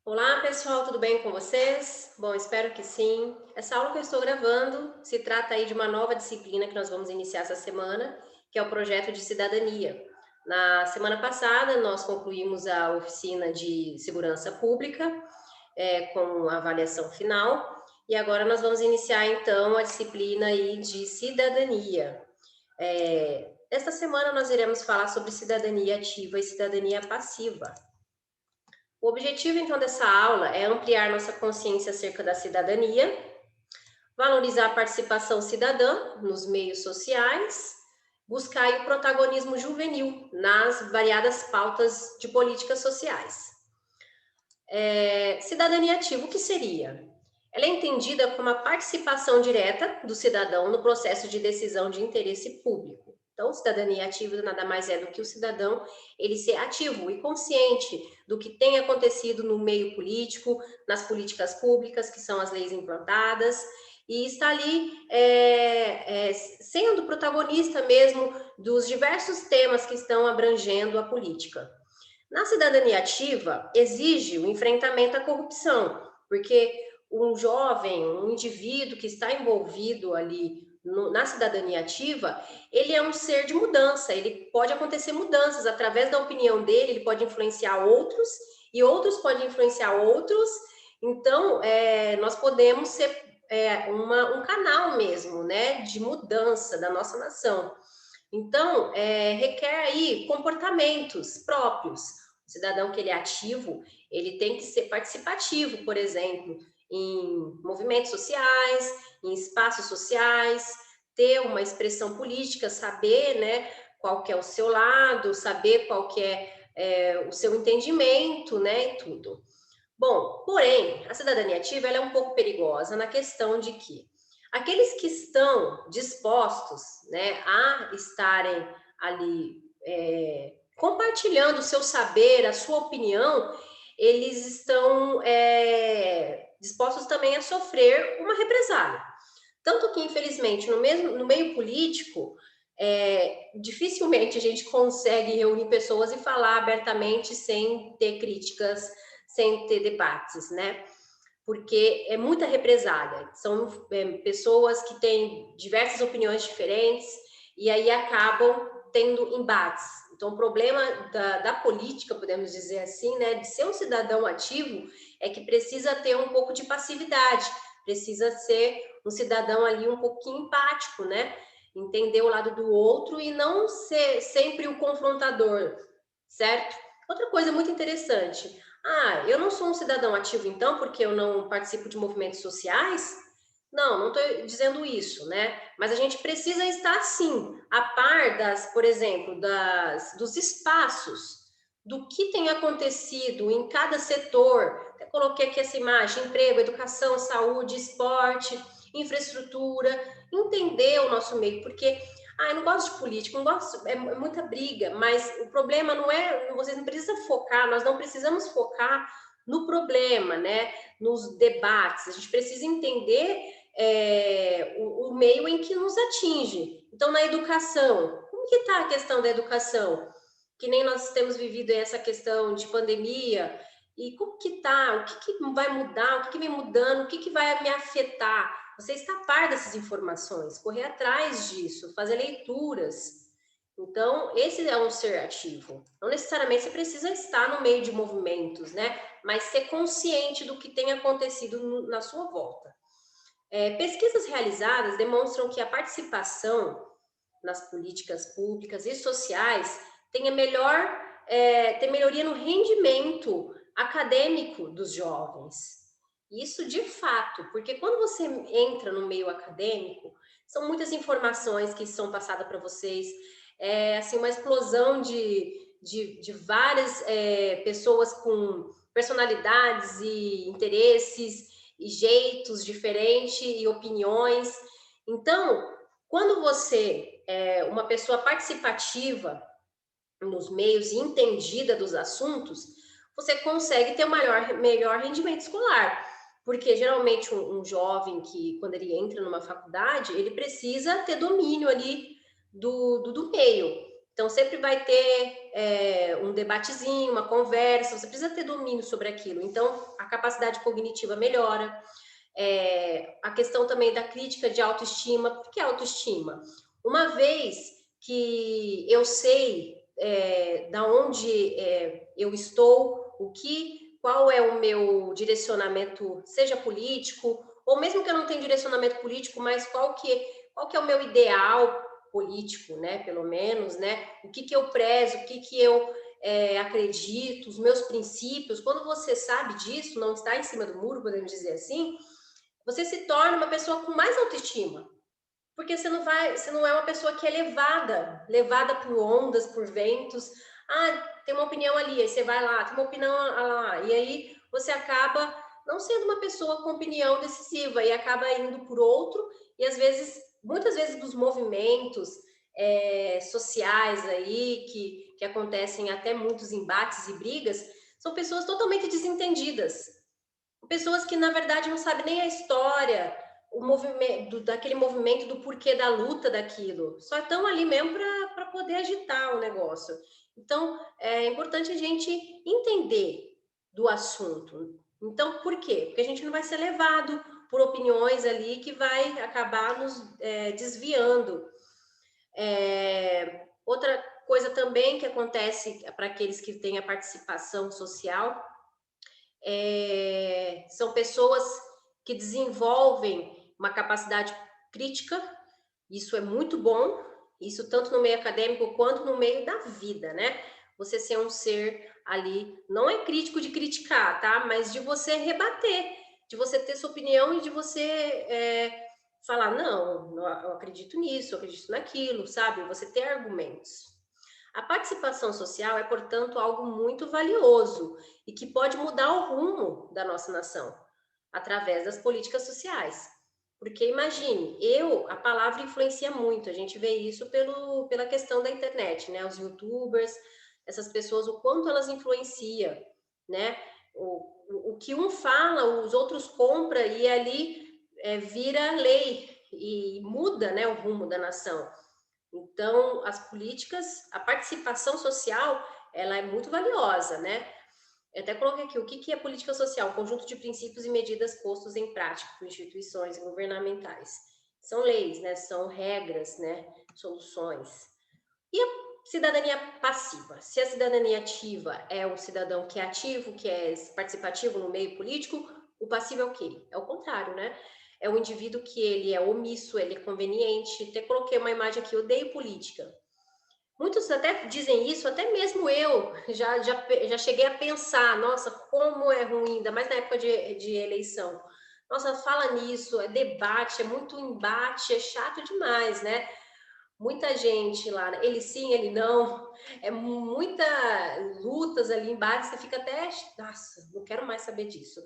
Olá, pessoal, tudo bem com vocês? Bom, espero que sim. Essa aula que eu estou gravando se trata aí de uma nova disciplina que nós vamos iniciar essa semana, que é o projeto de cidadania. Na semana passada, nós concluímos a oficina de segurança pública, com a avaliação final, e agora nós vamos iniciar então a disciplina aí de cidadania. Esta semana nós iremos falar sobre cidadania ativa e cidadania passiva. O objetivo, então, dessa aula é ampliar nossa consciência acerca da cidadania, valorizar a participação cidadã nos meios sociais, buscar o protagonismo juvenil nas variadas pautas de políticas sociais. Cidadania ativa, o que seria? Ela é entendida como a participação direta do cidadão no processo de decisão de interesse público. Então, cidadania ativa nada mais é do que o cidadão ele ser ativo e consciente do que tem acontecido no meio político, nas políticas públicas, que são as leis implantadas, e está ali sendo protagonista mesmo dos diversos temas que estão abrangendo a política. Na cidadania ativa, exige o enfrentamento à corrupção, porque um jovem, um indivíduo que está envolvido ali na cidadania ativa, ele é um ser de mudança, ele pode acontecer mudanças através da opinião dele, ele pode influenciar outros, e outros podem influenciar outros, então nós podemos ser um canal mesmo, né, de mudança da nossa nação. Então, requer aí comportamentos próprios. O cidadão que ele é ativo, ele tem que ser participativo, por exemplo, em movimentos sociais, em espaços sociais, ter uma expressão política, saber, né, qual que é o seu lado, saber qual que é o seu entendimento, né, e tudo. Bom, porém, a cidadania ativa ela é um pouco perigosa na questão de que aqueles que estão dispostos, né, a estarem ali compartilhando o seu saber, a sua opinião, eles estão dispostos também a sofrer uma represália. Tanto que, infelizmente, no meio político, dificilmente a gente consegue reunir pessoas e falar abertamente sem ter críticas, sem ter debates, né? Porque é muita represália. São pessoas que têm diversas opiniões diferentes e aí acabam tendo embates. Então, o problema da política, podemos dizer assim, né, de ser um cidadão ativo, é que precisa ter um pouco de passividade, precisa ser um cidadão ali um pouquinho empático, né? Entender o lado do outro e não ser sempre o confrontador, certo? Outra coisa muito interessante, eu não sou um cidadão ativo, então, porque eu não participo de movimentos sociais? Não estou dizendo isso, né? Mas a gente precisa estar, sim, a par por exemplo, dos espaços, do que tem acontecido em cada setor. Eu coloquei aqui essa imagem: emprego, educação, saúde, esporte, infraestrutura, entender o nosso meio, porque eu não gosto de política, não gosto, é muita briga, mas o problema não é, vocês não precisam focar, nós não precisamos focar no problema, né? Nos debates, a gente precisa entender o meio em que nos atinge. Então, na educação, como que está a questão da educação? Que nem nós temos vivido essa questão de pandemia, e como que está? O que vai mudar? O que vem mudando? O que vai me afetar? Você está a par dessas informações, correr atrás disso, fazer leituras. Então, esse é um ser ativo. Não necessariamente você precisa estar no meio de movimentos, né? Mas ser consciente do que tem acontecido na sua volta. Pesquisas realizadas demonstram que a participação nas políticas públicas e sociais tem melhoria no rendimento acadêmico dos jovens. Isso de fato, porque quando você entra no meio acadêmico, são muitas informações que são passadas para vocês, assim, uma explosão de várias pessoas com personalidades e interesses e jeitos diferentes e opiniões. Então, quando você é uma pessoa participativa nos meios e entendida dos assuntos, você consegue ter um melhor rendimento escolar. Porque geralmente um jovem que, quando ele entra numa faculdade, ele precisa ter domínio ali do meio. Então, sempre vai ter um debatezinho, uma conversa, você precisa ter domínio sobre aquilo. Então, a capacidade cognitiva melhora. A questão também da crítica de autoestima. Por que autoestima? Uma vez que eu sei da onde eu estou, qual é o meu direcionamento, seja político, ou mesmo que eu não tenha direcionamento político, mas qual que é o meu ideal político, né? Pelo menos, né? O que eu prezo, o que eu acredito, os meus princípios. Quando você sabe disso, não está em cima do muro, podemos dizer assim, você se torna uma pessoa com mais autoestima. Porque você não é uma pessoa que é levada por ondas, por ventos. Ah, tem uma opinião ali, aí você vai lá, tem uma opinião lá, e aí você acaba não sendo uma pessoa com opinião decisiva e acaba indo por outro, e às vezes, muitas vezes dos movimentos sociais aí, que acontecem até muitos embates e brigas, são pessoas totalmente desentendidas. Pessoas que, na verdade, não sabem nem a história, o movimento, daquele movimento, do porquê da luta daquilo. Só estão ali mesmo para poder agitar o negócio. Então, é importante a gente entender do assunto. Então, por quê? Porque a gente não vai ser levado por opiniões ali que vai acabar nos desviando. Outra coisa também que acontece para aqueles que têm a participação social são pessoas que desenvolvem uma capacidade crítica, isso é muito bom, isso tanto no meio acadêmico quanto no meio da vida, né? Você ser um ser ali, não é crítico de criticar, tá? Mas de você rebater, de você ter sua opinião e de você falar, não, eu acredito nisso, eu acredito naquilo, sabe? Você ter argumentos. A participação social é, portanto, algo muito valioso e que pode mudar o rumo da nossa nação através das políticas sociais. Porque imagine, a palavra influencia muito, a gente vê isso pela questão da internet, né? Os YouTubers, essas pessoas, o quanto elas influenciam, né? O que um fala, os outros compram e ali vira lei e muda, né, o rumo da nação. Então, as políticas, a participação social, ela é muito valiosa, né? Eu até coloquei aqui, o que é política social? Um conjunto de princípios e medidas postos em prática por instituições governamentais. São leis, né? São regras, né? Soluções. E a cidadania passiva? Se a cidadania ativa é o cidadão que é ativo, que é participativo no meio político, o passivo é o quê? É o contrário, né? É o indivíduo que ele é omisso, ele é conveniente. Até coloquei uma imagem aqui, odeio política. Muitos até dizem isso, até mesmo eu já cheguei a pensar, nossa, como é ruim, ainda mais na época de eleição. Nossa, fala nisso, é debate, é muito embate, é chato demais, né? Muita gente lá, ele sim, ele não, é muita lutas ali, embates, você fica até, nossa, não quero mais saber disso.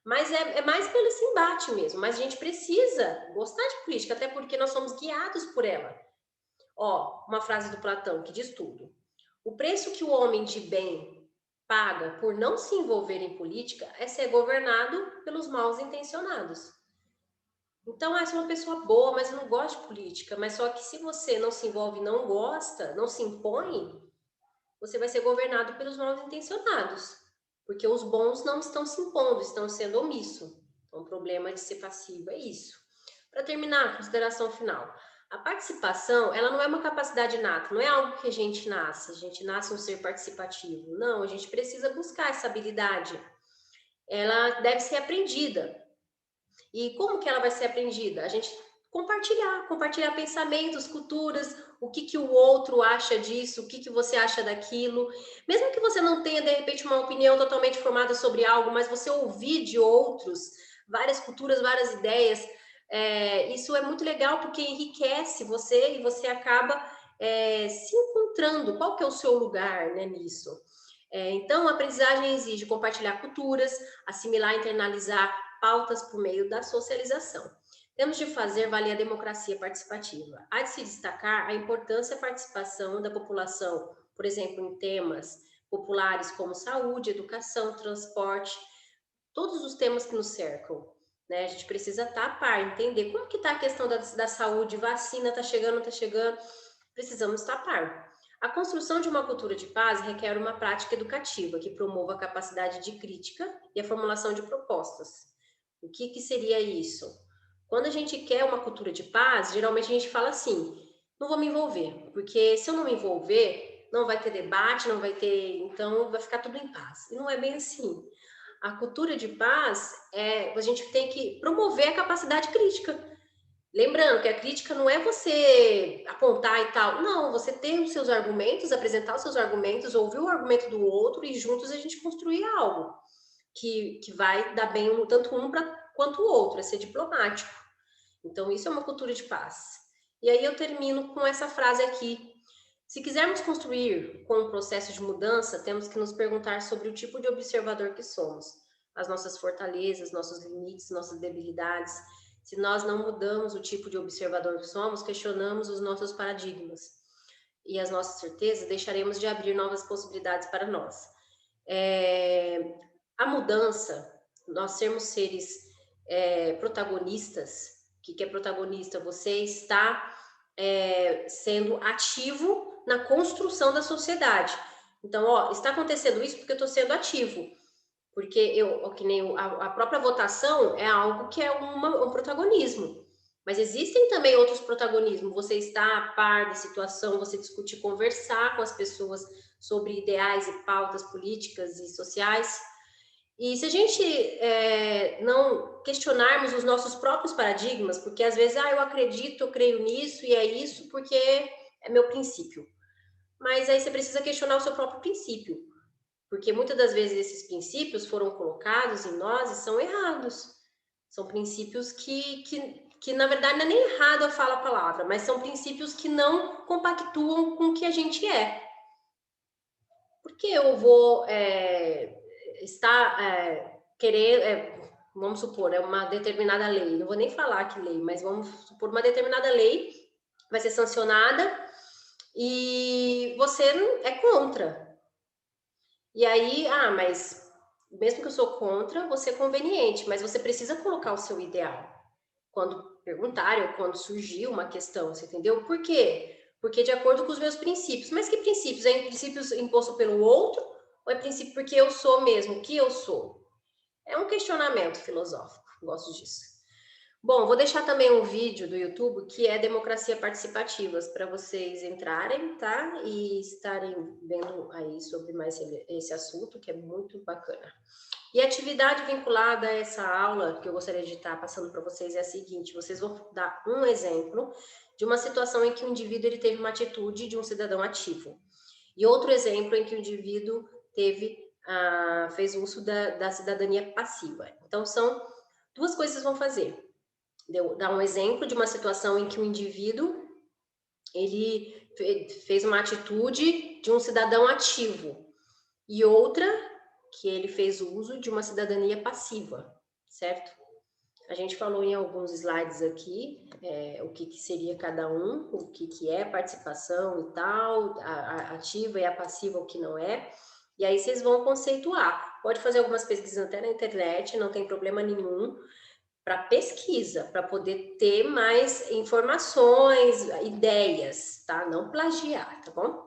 Mas é mais pelo esse embate mesmo, mas a gente precisa gostar de política, até porque nós somos guiados por ela. Ó, uma frase do Platão que diz tudo. O preço que o homem de bem paga por não se envolver em política é ser governado pelos mal intencionados. Então, eu sou uma pessoa boa, mas eu não gosto de política. Mas só que se você não se envolve, não gosta, não se impõe, você vai ser governado pelos mal intencionados. Porque os bons não estão se impondo, estão sendo omissos. Então, o problema de ser passivo é isso. Para terminar, consideração final. A participação, ela não é uma capacidade inata, não é algo que a gente nasce um ser participativo. Não, a gente precisa buscar essa habilidade. Ela deve ser aprendida. E como que ela vai ser aprendida? A gente compartilhar pensamentos, culturas, o que o outro acha disso, o que você acha daquilo. Mesmo que você não tenha, de repente, uma opinião totalmente formada sobre algo, mas você ouvir de outros, várias culturas, várias ideias, isso é muito legal porque enriquece você e você acaba se encontrando. Qual que é o seu lugar, né, nisso? Então, a aprendizagem exige compartilhar culturas, assimilar e internalizar pautas por meio da socialização. Temos de fazer valer a democracia participativa. Há de se destacar a importância da participação da população, por exemplo, em temas populares como saúde, educação, transporte, todos os temas que nos cercam. Né? A gente precisa estar a par, entender como que está a questão da saúde, vacina está chegando, não está chegando, precisamos estar a par. A construção de uma cultura de paz requer uma prática educativa que promova a capacidade de crítica e a formulação de propostas. O que seria isso? Quando a gente quer uma cultura de paz, geralmente a gente fala assim: não vou me envolver, porque se eu não me envolver, não vai ter debate, não vai ter, então vai ficar tudo em paz. E não é bem assim. A cultura de paz a gente tem que promover a capacidade crítica. Lembrando que a crítica não é você apontar e tal, não, você ter os seus argumentos, apresentar os seus argumentos, ouvir o argumento do outro e juntos a gente construir algo que vai dar bem tanto um quanto o outro, é ser diplomático. Então, isso é uma cultura de paz. E aí eu termino com essa frase aqui. Se quisermos construir com um processo de mudança, temos que nos perguntar sobre o tipo de observador que somos, as nossas fortalezas, nossos limites, nossas debilidades. Se nós não mudamos o tipo de observador que somos, questionamos os nossos paradigmas e as nossas certezas, deixaremos de abrir novas possibilidades para nós. A mudança, nós sermos seres protagonistas. O que é protagonista? Você está sendo ativo na construção da sociedade. Então, ó, está acontecendo isso porque eu estou sendo ativo. Porque que nem a própria votação é algo que é um protagonismo. Mas existem também outros protagonismos. Você está a par da situação, você discutir, conversar com as pessoas sobre ideais e pautas políticas e sociais. E se a gente não questionarmos os nossos próprios paradigmas, porque às vezes, eu acredito, eu creio nisso e é isso porque é meu princípio. Mas aí você precisa questionar o seu próprio princípio, porque muitas das vezes esses princípios foram colocados em nós e são errados. São princípios que na verdade não é nem errado eu falo a palavra, mas são princípios que não compactuam com o que a gente é. Por que eu vou querer, vamos supor, uma determinada lei, não vou nem falar que lei, mas vamos supor uma determinada lei vai ser sancionada e você é contra. E aí, mas mesmo que eu sou contra, você é conveniente, mas você precisa colocar o seu ideal. Quando perguntarem ou quando surgir uma questão, você entendeu? Por quê? Porque de acordo com os meus princípios. Mas que princípios? É princípios imposto pelo outro ou é princípio porque eu sou mesmo, o que eu sou? É um questionamento filosófico, gosto disso. Bom, vou deixar também um vídeo do YouTube que é democracia participativas para vocês entrarem, tá? E estarem vendo aí sobre mais esse assunto, que é muito bacana. E a atividade vinculada a essa aula que eu gostaria de estar passando para vocês é a seguinte: vocês vão dar um exemplo de uma situação em que o indivíduo ele teve uma atitude de um cidadão ativo. E outro exemplo em que o indivíduo fez uso da cidadania passiva. Então, são duas coisas que vocês vão fazer. Dar um exemplo de uma situação em que o indivíduo ele fez uma atitude de um cidadão ativo e outra que ele fez uso de uma cidadania passiva, certo? A gente falou em alguns slides aqui o que seria cada um, o que é participação e tal, a ativa e a passiva, o que não é. E aí vocês vão conceituar. Pode fazer algumas pesquisas até na internet, não tem problema nenhum, para pesquisa, para poder ter mais informações, ideias, tá? Não plagiar, tá bom?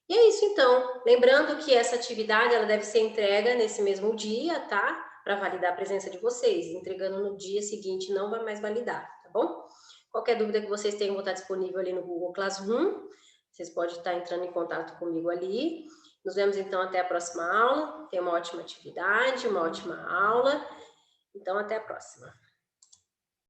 E é isso então. Lembrando que essa atividade ela deve ser entregue nesse mesmo dia, tá? Para validar a presença de vocês. Entregando no dia seguinte não vai mais validar, tá bom? Qualquer dúvida que vocês tenham, vou estar disponível ali no Google Classroom. Vocês podem estar entrando em contato comigo ali. Nos vemos então até a próxima aula. Tenha uma ótima atividade, uma ótima aula. Então, até a próxima.